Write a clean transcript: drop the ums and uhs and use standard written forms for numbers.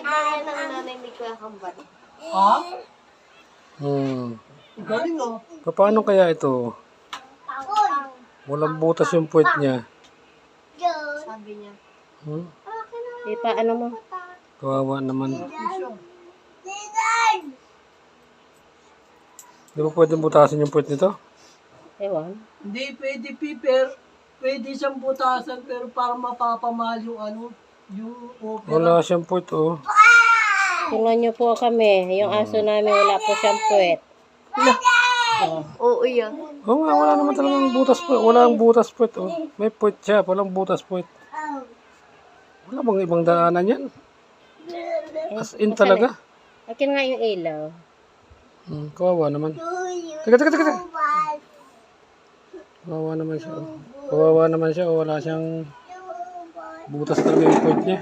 daw yan ang nanay ni Kuya Kambal. Ha? Galing oh. Paano kaya ito? Walang butas yung puwet niya. Sabi niya. Paano mo? Kawawa naman. Di ba pwedeng butasin yung puwet nito? Ewan. Hindi pwede piper. Pwede siyang butasan pero parang mapapamahal yung ano, yung opera. Wala siyang puwet, oh. Tulungan niyo po kami. Yung aso namin wala po siyang puwet. Oo yan. Oo nga, wala naman talagang butas puwet. Walang butas puwet, oh. May puwet siya, walang butas puwet. Wala bang ibang daanan yan? As in talaga. Akin nga yung ilaw. Kawawa naman. Teka. Kawawa naman siya, oh. Kawawa naman siya, oh. Wala siyang butas talaga yung puwet niya.